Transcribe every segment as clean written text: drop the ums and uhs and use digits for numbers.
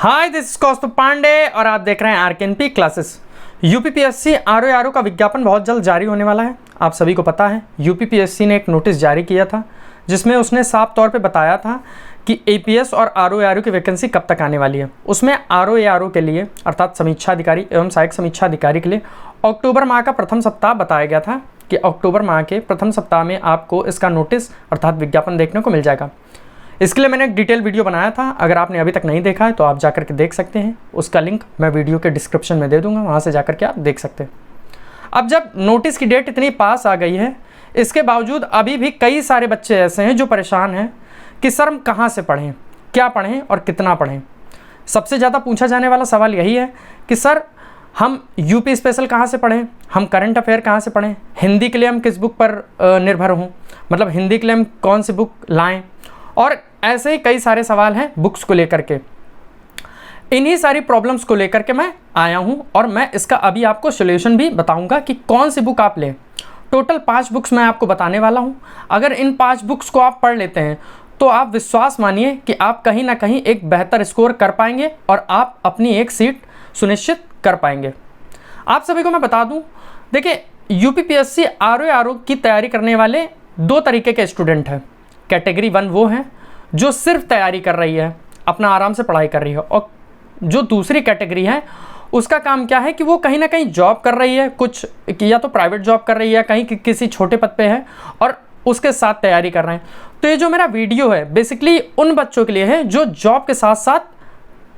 Hi, this is कौस्तुभ पांडे और आप देख रहे हैं आरकेएनपी क्लासेस। यूपीपीएससी आरओ का विज्ञापन बहुत जल्द जारी होने वाला है। आप सभी को पता है यूपीपीएससी ने एक नोटिस जारी किया था जिसमें उसने साफ तौर पे बताया था कि एपीएस और आरओ की वैकेंसी कब तक आने वाली है। उसमें आरओ के लिए अर्थात समीक्षा अधिकारी एवं सहायक समीक्षा अधिकारी के लिए अक्टूबर माह का प्रथम सप्ताह बताया गया था कि अक्टूबर माह के प्रथम सप्ताह में आपको इसका नोटिस अर्थात विज्ञापन देखने को मिल जाएगा। इसके लिए मैंने एक डिटेल वीडियो बनाया था, अगर आपने अभी तक नहीं देखा है तो आप जाकर के देख सकते हैं। उसका लिंक मैं वीडियो के डिस्क्रिप्शन में दे दूंगा, वहाँ से जाकर के आप देख सकते हैं। अब जब नोटिस की डेट इतनी पास आ गई है, इसके बावजूद अभी भी कई सारे बच्चे ऐसे हैं जो परेशान हैं कि सर हम कहाँ से पढ़ें, क्या पढ़ें और कितना पढ़ें। सबसे ज़्यादा पूछा जाने वाला सवाल यही है कि सर हम यूपी स्पेशल कहाँ से पढ़ें, हम करंट अफेयर कहाँ से पढ़ें, हिंदी के लिए हम किस बुक पर निर्भर हों, मतलब हिंदी के लिए हम कौन सी बुक लाएं, और ऐसे ही कई सारे सवाल हैं बुक्स को लेकर के। इन्हीं सारी प्रॉब्लम्स को लेकर के मैं आया हूं और मैं इसका अभी आपको सॉल्यूशन भी बताऊंगा कि कौन सी बुक आप लें। टोटल 5 बुक्स मैं आपको बताने वाला हूं। अगर इन 5 बुक्स को आप पढ़ लेते हैं तो आप विश्वास मानिए कि आप कहीं ना कहीं एक बेहतर स्कोर कर पाएंगे और आप अपनी एक सीट सुनिश्चित कर पाएंगे। आप सभी को मैं बता दूं, देखिए यूपीपीएससी आरओ की तैयारी करने वाले 2 तरीके के स्टूडेंट हैं। कैटेगरी 1 वो हैं जो सिर्फ तैयारी कर रही है, अपना आराम से पढ़ाई कर रही है, और जो दूसरी कैटेगरी है उसका काम क्या है कि वो कहीं ना कहीं जॉब कर रही है, कुछ या तो प्राइवेट जॉब कर रही है, कहीं किसी छोटे पद पे है और उसके साथ तैयारी कर रहे हैं। तो ये जो मेरा वीडियो है बेसिकली उन बच्चों के लिए है जो जॉब के साथ साथ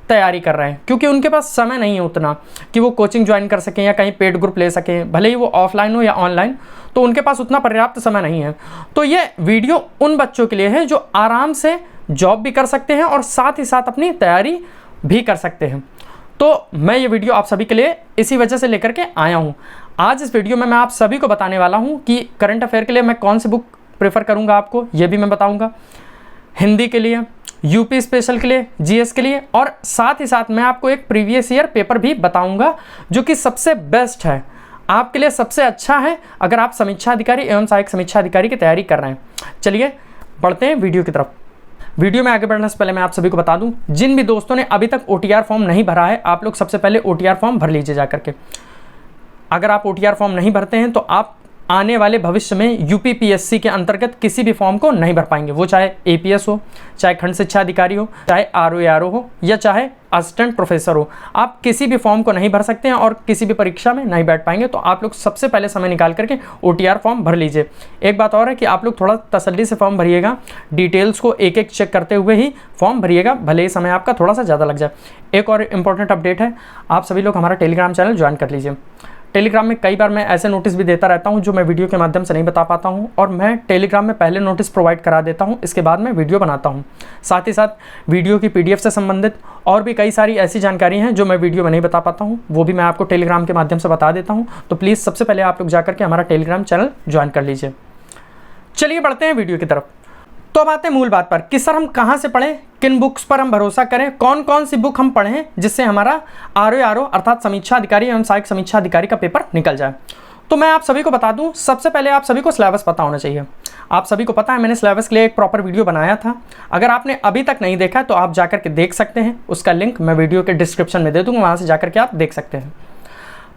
तैयारी कर रहे हैं, क्योंकि उनके पास समय नहीं है उतना कि वो कोचिंग ज्वाइन कर सकें या कहीं पेड ग्रुप ले सकें, भले ही वो ऑफलाइन हो या ऑनलाइन, तो उनके पास उतना पर्याप्त समय नहीं है। तो ये वीडियो उन बच्चों के लिए है जो आराम से जॉब भी कर सकते हैं और साथ ही साथ अपनी तैयारी भी कर सकते हैं। तो मैं ये वीडियो आप सभी के लिए इसी वजह से लेकर के आया हूँ। आज इस वीडियो में मैं आप सभी को बताने वाला हूँ कि करंट अफेयर के लिए मैं कौन सी बुक प्रेफर करूँगा, आपको ये भी मैं बताऊँगा, हिंदी के लिए, यूपी स्पेशल के लिए, जीएस के लिए, और साथ ही साथ मैं आपको एक प्रीवियस ईयर पेपर भी बताऊंगा जो कि सबसे बेस्ट है, आपके लिए सबसे अच्छा है अगर आप समीक्षा अधिकारी एवं सहायक समीक्षा अधिकारी की तैयारी कर रहे हैं। चलिए बढ़ते हैं वीडियो की तरफ। वीडियो में आगे बढ़ने से पहले मैं आप सभी को बता दूं, जिन भी दोस्तों ने अभी तक ओटीआर फॉर्म नहीं भरा है, आप लोग सबसे पहले ओटीआर फॉर्म भर लीजिए जाकर के। अगर आप ओटीआर फॉर्म नहीं भरते हैं तो आप आने वाले भविष्य में यूपीपीएससी के अंतर्गत किसी भी फॉर्म को नहीं भर पाएंगे, वो चाहे एपीएस हो, चाहे खंड शिक्षा अधिकारी हो, चाहे आरओ हो या चाहे असिस्टेंट प्रोफेसर हो। आप किसी भी फॉर्म को नहीं भर सकते हैं और किसी भी परीक्षा में नहीं बैठ पाएंगे। तो आप लोग सबसे पहले समय निकाल करके ओटीआर फॉर्म भर लीजिए। एक बात और है कि आप लोग थोड़ा तसल्ली से फॉर्म भरिएगा, डिटेल्स को एक एक चेक करते हुए ही फॉर्म भरिएगा, भले ही समय आपका थोड़ा सा ज़्यादा लग जाए। एक और इम्पॉर्टेंट अपडेट है, आप सभी लोग हमारा टेलीग्राम चैनल ज्वाइन कर लीजिए। टेलीग्राम में कई बार मैं ऐसे नोटिस भी देता रहता हूं जो मैं वीडियो के माध्यम से नहीं बता पाता हूं, और मैं टेलीग्राम में पहले नोटिस प्रोवाइड करा देता हूं, इसके बाद मैं वीडियो बनाता हूं। साथ ही साथ वीडियो की पीडीएफ से संबंधित और भी कई सारी ऐसी जानकारी हैं जो मैं वीडियो में नहीं बता पाता हूं, वो भी मैं आपको टेलीग्राम के माध्यम से बता देता हूँ। तो प्लीज़ सबसे पहले आप लोग जाकर के हमारा टेलीग्राम चैनल ज्वाइन कर लीजिए। चलिए बढ़ते हैं वीडियो की तरफ। तो अब आते हैं मूल बात पर कि सर हम कहाँ से पढ़ें, किन बुक्स पर हम भरोसा करें, कौन कौन सी बुक हम पढ़ें जिससे हमारा आरओ अर्थात समीक्षा अधिकारी एवं सहायक समीक्षा अधिकारी का पेपर निकल जाए। तो मैं आप सभी को बता दूं, सबसे पहले आप सभी को सिलेबस पता होना चाहिए। आप सभी को पता है मैंने सिलेबस के लिए एक प्रॉपर वीडियो बनाया था, अगर आपने अभी तक नहीं देखा तो आप जाकर के देख सकते हैं। उसका लिंक मैं वीडियो के डिस्क्रिप्शन में दे दूँगा, वहाँ से जाकर के आप देख सकते हैं।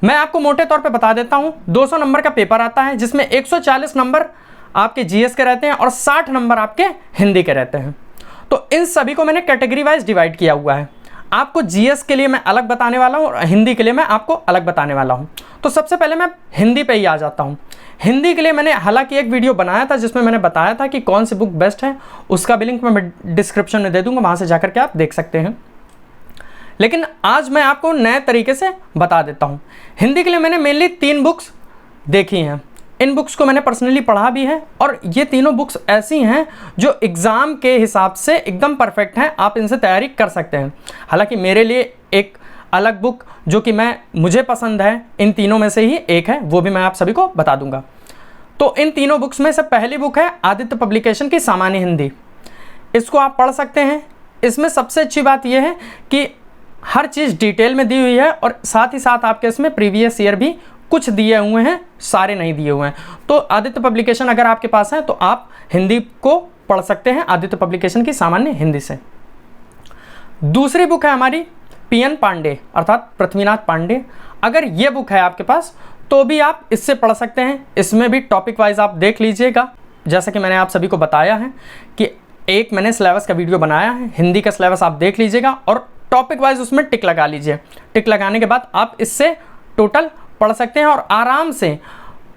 मैं आपको मोटे तौर पर बता देता हूँ, 200 नंबर का पेपर आता है जिसमें 140 नंबर आपके जीएस के रहते हैं और 60 नंबर आपके हिंदी के रहते हैं। तो इन सभी को मैंने कैटेगरी वाइज डिवाइड किया हुआ है। आपको जीएस के लिए मैं अलग बताने वाला हूँ और हिंदी के लिए मैं आपको अलग बताने वाला हूँ। तो सबसे पहले मैं हिंदी पे ही आ जाता हूँ। हिंदी के लिए मैंने हालांकि एक वीडियो बनाया था जिसमें मैंने बताया था कि कौन सी बुक बेस्ट है, उसका भी लिंक मैं डिस्क्रिप्शन में दे दूँगा, वहाँ से जाकर के आप देख सकते हैं। लेकिन आज मैं आपको नए तरीके से बता देता हूँ। हिंदी के लिए मैंने मेनली 3 बुक्स देखी हैं। इन बुक्स को मैंने पर्सनली पढ़ा भी है और ये तीनों बुक्स ऐसी हैं जो एग्ज़ाम के हिसाब से एकदम परफेक्ट हैं, आप इनसे तैयारी कर सकते हैं। हालांकि मेरे लिए एक अलग बुक जो कि मुझे पसंद है, इन तीनों में से ही एक है, वो भी मैं आप सभी को बता दूंगा। तो इन तीनों बुक्स में से पहली बुक है आदित्य पब्लिकेशन की सामान्य हिंदी। इसको आप पढ़ सकते हैं। इसमें सबसे अच्छी बात यह है कि हर चीज़ डिटेल में दी हुई है और साथ ही साथ आपके इसमें प्रीवियस ईयर भी कुछ दिए हुए हैं, सारे नहीं दिए हुए हैं। तो आदित्य पब्लिकेशन अगर आपके पास है तो आप हिंदी को पढ़ सकते हैं आदित्य पब्लिकेशन की सामान्य हिंदी से। दूसरी बुक है हमारी पीएन पांडे अर्थात पृथ्वीनाथ पांडे, अगर ये बुक है आपके पास तो भी आप इससे पढ़ सकते हैं। इसमें भी टॉपिक वाइज आप देख लीजिएगा, जैसा कि मैंने आप सभी को बताया है कि एक मैंने सिलेबस का वीडियो बनाया है, हिंदी का सिलेबस आप देख लीजिएगा और टॉपिक वाइज उसमें टिक लगा लीजिए। टिक लगाने के बाद आप इससे टोटल पढ़ सकते हैं और आराम से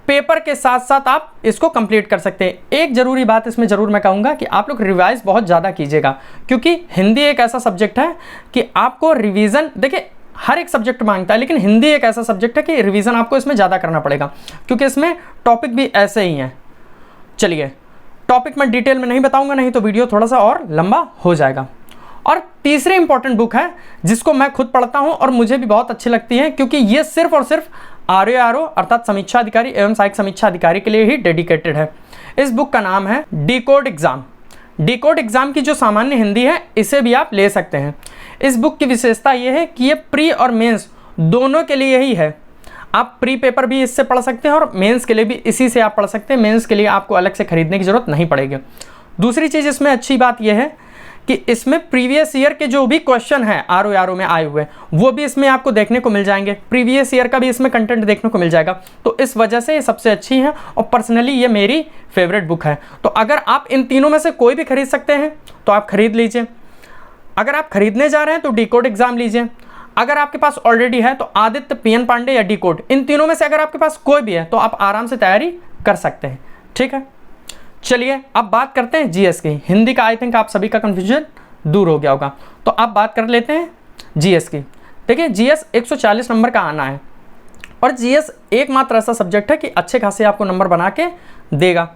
पेपर के साथ साथ आप इसको कंप्लीट कर सकते हैं। एक ज़रूरी बात इसमें ज़रूर मैं कहूँगा कि आप लोग रिवाइज बहुत ज़्यादा कीजिएगा, क्योंकि हिंदी एक ऐसा सब्जेक्ट है कि आपको रिवीजन, देखिए हर एक सब्जेक्ट मांगता है, लेकिन हिंदी एक ऐसा सब्जेक्ट है कि रिवीजन आपको इसमें ज़्यादा करना पड़ेगा, क्योंकि इसमें टॉपिक भी ऐसे ही हैं। चलिए, टॉपिक मैं डिटेल में नहीं बताऊंगा, नहीं तो वीडियो थोड़ा सा और लंबा हो जाएगा। और तीसरी इंपॉर्टेंट बुक है जिसको मैं खुद पढ़ता हूं और मुझे भी बहुत अच्छी लगती है, क्योंकि ये सिर्फ और सिर्फ आरओ अर्थात समीक्षा अधिकारी एवं सहायक समीक्षा अधिकारी के लिए ही डेडिकेटेड है। इस बुक का नाम है डिकोड एग्जाम। डिकोड एग्जाम की जो सामान्य हिंदी है इसे भी आप ले सकते हैं। इस बुक की विशेषता ये है कि ये प्री और मेंस दोनों के लिए ही है। आप प्री पेपर भी इससे पढ़ सकते हैं और मेंस के लिए भी इसी से आप पढ़ सकते हैं। मेंस के लिए आपको अलग से खरीदने की ज़रूरत नहीं पड़ेगी। दूसरी चीज़ इसमें अच्छी बात यह है कि इसमें प्रीवियस ईयर के जो भी क्वेश्चन हैं आरओ में आए हुए वो भी इसमें आपको देखने को मिल जाएंगे। प्रीवियस ईयर का भी इसमें कंटेंट देखने को मिल जाएगा, तो इस वजह से ये सबसे अच्छी है और पर्सनली ये मेरी फेवरेट बुक है। तो अगर आप इन तीनों में से कोई भी खरीद सकते हैं तो आप खरीद लीजिए। अगर आप खरीदने जा रहे हैं तो डिकोड एग्जाम लीजिए। अगर आपके पास ऑलरेडी है तो आदित्य, पीएन पांडे या डिकोड, इन तीनों में से अगर आपके पास कोई भी है तो आप आराम से तैयारी कर सकते हैं। ठीक है, चलिए अब बात करते हैं जीएस की। हिंदी का आई थिंक आप सभी का कन्फ्यूजन दूर हो गया होगा, तो अब बात कर लेते हैं जीएस की। देखिए, जीएस 140 नंबर का आना है और जीएस एकमात्र ऐसा सब्जेक्ट है कि अच्छे खासे आपको नंबर बना के देगा।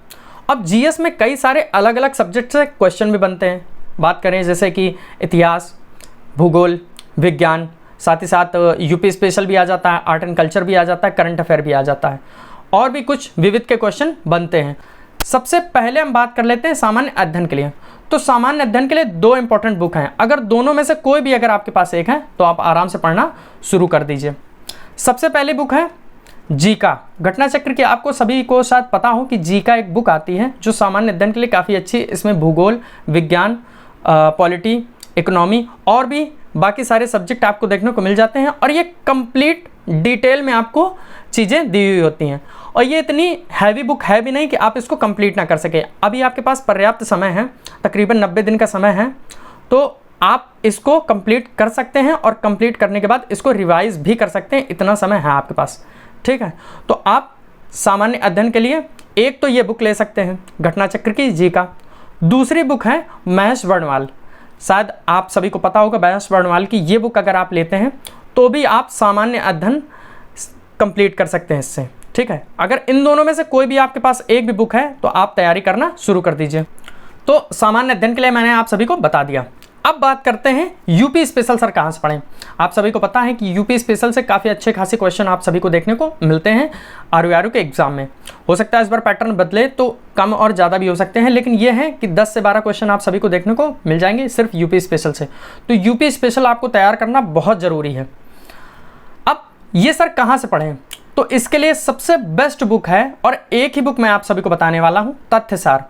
अब जीएस में कई सारे अलग अलग सब्जेक्ट से क्वेश्चन भी बनते हैं। बात करें जैसे कि इतिहास, भूगोल, विज्ञान, साथ ही साथ यूपी स्पेशल भी आ जाता है, आर्ट एंड कल्चर भी आ जाता है, करंट अफेयर भी आ जाता है और भी कुछ विविध के क्वेश्चन बनते हैं। सबसे पहले हम बात कर लेते हैं सामान्य अध्ययन के लिए। तो सामान्य अध्ययन के लिए दो इंपॉर्टेंट बुक हैं। अगर दोनों में से कोई भी अगर आपके पास एक है तो आप आराम से पढ़ना शुरू कर दीजिए। सबसे पहली बुक है जीका, घटना चक्र की। आपको सभी को शायद पता हो कि जीका एक बुक आती है जो सामान्य अध्ययन के लिए काफ़ी अच्छी है। इसमें भूगोल, विज्ञान, पॉलिटी, इकोनॉमी और भी बाकी सारे सब्जेक्ट आपको देखने को मिल जाते हैं और ये कंप्लीट डिटेल में आपको चीज़ें दी हुई होती हैं। और ये इतनी हैवी बुक है भी नहीं कि आप इसको कंप्लीट ना कर सके। अभी आपके पास पर्याप्त समय है, तकरीबन 90 दिन का समय है, तो आप इसको कंप्लीट कर सकते हैं और कंप्लीट करने के बाद इसको रिवाइज भी कर सकते हैं। इतना समय है आपके पास। ठीक है, तो आप सामान्य अध्ययन के लिए एक तो ये बुक ले सकते हैं घटना चक्र की जी का। दूसरी बुक है महेश वर्णवाल। शायद आप सभी को पता होगा महेश वर्णवाल की ये बुक अगर आप लेते हैं तो भी आप सामान्य अध्ययन कंप्लीट कर सकते हैं इससे। ठीक है, अगर इन दोनों में से कोई भी आपके पास एक भी बुक है तो आप तैयारी करना शुरू कर दीजिए। तो सामान्य अध्ययन के लिए मैंने आप सभी को बता दिया। अब बात करते हैं यूपी स्पेशल सर कहाँ से पढ़ें। आप सभी को पता है कि यूपी स्पेशल से काफ़ी अच्छे खासे क्वेश्चन आप सभी को देखने को मिलते हैं आरओ के एग्जाम में। हो सकता है इस बार पैटर्न बदले तो कम और ज़्यादा भी हो सकते हैं, लेकिन ये है कि 10 से 12 क्वेश्चन आप सभी को देखने को मिल जाएंगे सिर्फ यूपी स्पेशल से। तो यूपी स्पेशल आपको तैयार करना बहुत ज़रूरी है। अब ये सर कहाँ से पढ़ें, तो इसके लिए सबसे बेस्ट बुक है और एक ही बुक मैं आप सभी को बताने वाला हूँ, तथ्यसार।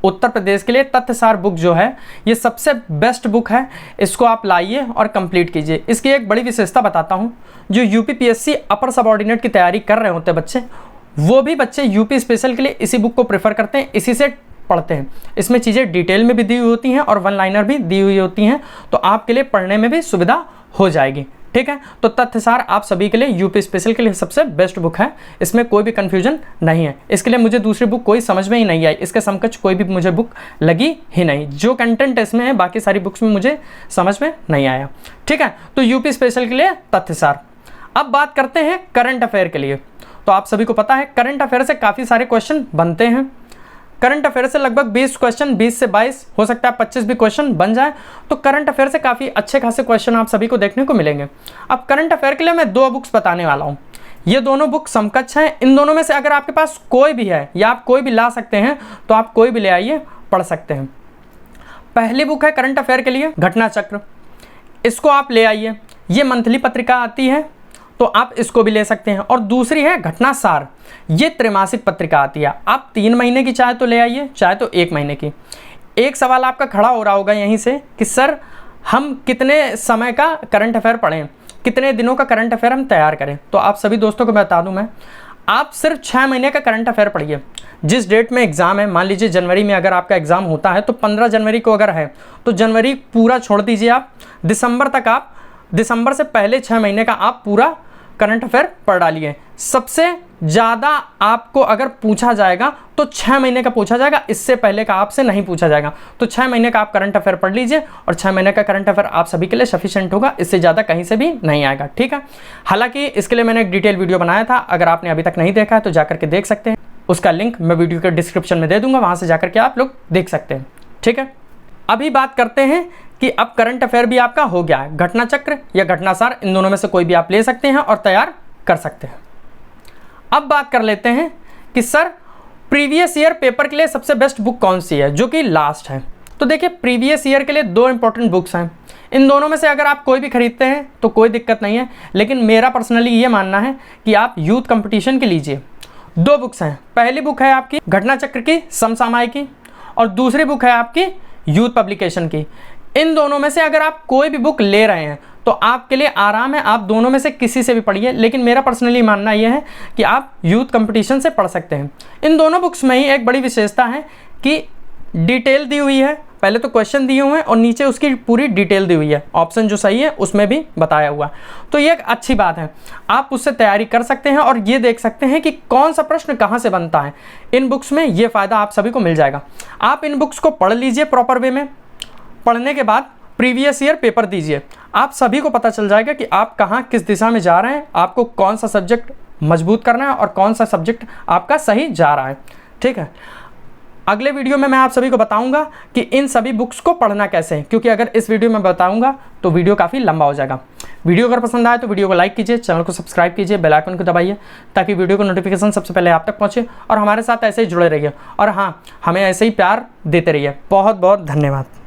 उत्तर प्रदेश के लिए तथ्यसार बुक जो है ये सबसे बेस्ट बुक है। इसको आप लाइए और कंप्लीट कीजिए। इसकी एक बड़ी विशेषता बताता हूँ, जो यूपी पीएससी अपर सबऑर्डिनेट की तैयारी कर रहे होते हैं बच्चे, वो भी बच्चे यूपी स्पेशल के लिए इसी बुक को प्रेफर करते हैं, इसी से पढ़ते हैं। इसमें चीज़ें डिटेल में भी दी हुई होती हैं और वन लाइनर भी दी हुई होती हैं, तो आपके लिए पढ़ने में भी सुविधा हो जाएगी। ठीक है, तो तथ्यसार आप सभी के लिए यूपी स्पेशल के लिए सबसे बेस्ट बुक है। इसमें कोई भी कंफ्यूजन नहीं है। इसके लिए मुझे दूसरी बुक कोई समझ में ही नहीं आई, इसके समकक्ष कोई भी मुझे बुक लगी ही नहीं। जो कंटेंट इसमें है बाकी सारी बुक्स में मुझे समझ में नहीं आया। ठीक है, तो यूपी स्पेशल के लिए तथ्यसार। अब बात करते हैं करंट अफेयर के लिए। तो आप सभी को पता है करंट अफेयर से काफ़ी सारे क्वेश्चन बनते हैं। करंट अफेयर से लगभग 20 क्वेश्चन, 20 से 22 हो सकता है 25 भी क्वेश्चन बन जाए। तो करंट अफेयर से काफ़ी अच्छे खासे क्वेश्चन आप सभी को देखने को मिलेंगे। अब करंट अफेयर के लिए मैं 2 बुक्स बताने वाला हूँ। ये दोनों बुक समकक्ष हैं। इन दोनों में से अगर आपके पास कोई भी है या आप कोई भी ला सकते हैं तो आप कोई भी ले आइए, पढ़ सकते हैं। पहली बुक है करंट अफेयर के लिए घटना चक्र, इसको आप ले आइए। ये मंथली पत्रिका आती है तो आप इसको भी ले सकते हैं। और दूसरी है घटना सार, ये त्रैमासिक पत्रिका आती है। आप 3 महीने की चाहे तो ले आइए, चाहे तो 1 महीने की। एक सवाल आपका खड़ा हो रहा होगा यहीं से कि सर हम कितने समय का करंट अफेयर पढ़ें, कितने दिनों का करंट अफेयर हम तैयार करें। तो आप सभी दोस्तों को बता दूं मैं, आप सिर्फ 6 महीने का करंट अफेयर पढ़िए। जिस डेट में एग्ज़ाम है, मान लीजिए जनवरी में अगर आपका एग्ज़ाम होता है तो 15 जनवरी को अगर है तो जनवरी पूरा छोड़ दीजिए आप, दिसंबर तक आप, दिसंबर से पहले 6 महीने का आप पूरा करंट अफेयर पढ़ डालिए। सबसे ज़्यादा आपको अगर पूछा जाएगा तो 6 महीने का पूछा जाएगा, इससे पहले का आपसे नहीं पूछा जाएगा। तो 6 महीने का आप करंट अफेयर पढ़ लीजिए और 6 महीने का करंट अफेयर आप सभी के लिए सफिशिएंट होगा, इससे ज़्यादा कहीं से भी नहीं आएगा, ठीक है। हालांकि इसके लिए मैंने एक डिटेल वीडियो बनाया था, अगर आपने अभी तक नहीं देखा है तो जाकर के देख सकते हैं, उसका लिंक मैं वीडियो के डिस्क्रिप्शन में दे दूंगा, वहाँ से जाकर के आप लोग देख सकते हैं, ठीक है। अभी बात करते हैं कि अब करंट अफेयर भी आपका हो गया है, घटना चक्र या घटनासार इन दोनों में से कोई भी आप ले सकते हैं और तैयार कर सकते हैं। अब बात कर लेते हैं कि सर प्रीवियस ईयर पेपर के लिए सबसे बेस्ट बुक कौन सी है, जो कि लास्ट है। तो देखिए, प्रीवियस ईयर के लिए 2 इंपॉर्टेंट बुक्स हैं, इन दोनों में से अगर आप कोई भी खरीदते हैं तो कोई दिक्कत नहीं है, लेकिन मेरा पर्सनली ये मानना है कि आप यूथ कंपटीशन के लीजिए। 2 बुक्स हैं, पहली बुक है आपकी घटना चक्र की समसामयिकी और दूसरी बुक है आपकी यूथ पब्लिकेशन की। इन दोनों में से अगर आप कोई भी बुक ले रहे हैं तो आपके लिए आराम है, आप दोनों में से किसी से भी पढ़िए, लेकिन मेरा पर्सनली मानना यह है कि आप यूथ कंपटीशन से पढ़ सकते हैं। इन दोनों बुक्स में ही एक बड़ी विशेषता है कि डिटेल दी हुई है, पहले तो क्वेश्चन दिए हुए हैं और नीचे उसकी पूरी डिटेल दी हुई है, ऑप्शन जो सही है उसमें भी बताया हुआ। तो ये एक अच्छी बात है, आप उससे तैयारी कर सकते हैं और ये देख सकते हैं कि कौन सा प्रश्न कहाँ से बनता है। इन बुक्स में ये फ़ायदा आप सभी को मिल जाएगा। आप इन बुक्स को पढ़ लीजिए प्रॉपर वे में, पढ़ने के बाद प्रीवियस ईयर पेपर दीजिए, आप सभी को पता चल जाएगा कि आप कहाँ किस दिशा में जा रहे हैं, आपको कौन सा सब्जेक्ट मजबूत करना है और कौन सा सब्जेक्ट आपका सही जा रहा है, ठीक है। अगले वीडियो में मैं आप सभी को बताऊंगा कि इन सभी बुक्स को पढ़ना कैसे है, क्योंकि अगर इस वीडियो में बताऊंगा तो वीडियो काफ़ी लंबा हो जाएगा। वीडियो अगर पसंद आए तो वीडियो को लाइक कीजिए, चैनल को सब्सक्राइब कीजिए, बेल आइकन को दबाइए ताकि वीडियो को नोटिफिकेशन सबसे पहले आप तक पहुँचे और हमारे साथ ऐसे ही जुड़े रहिए। और हाँ, हमें ऐसे ही प्यार देते रहिए। बहुत बहुत धन्यवाद।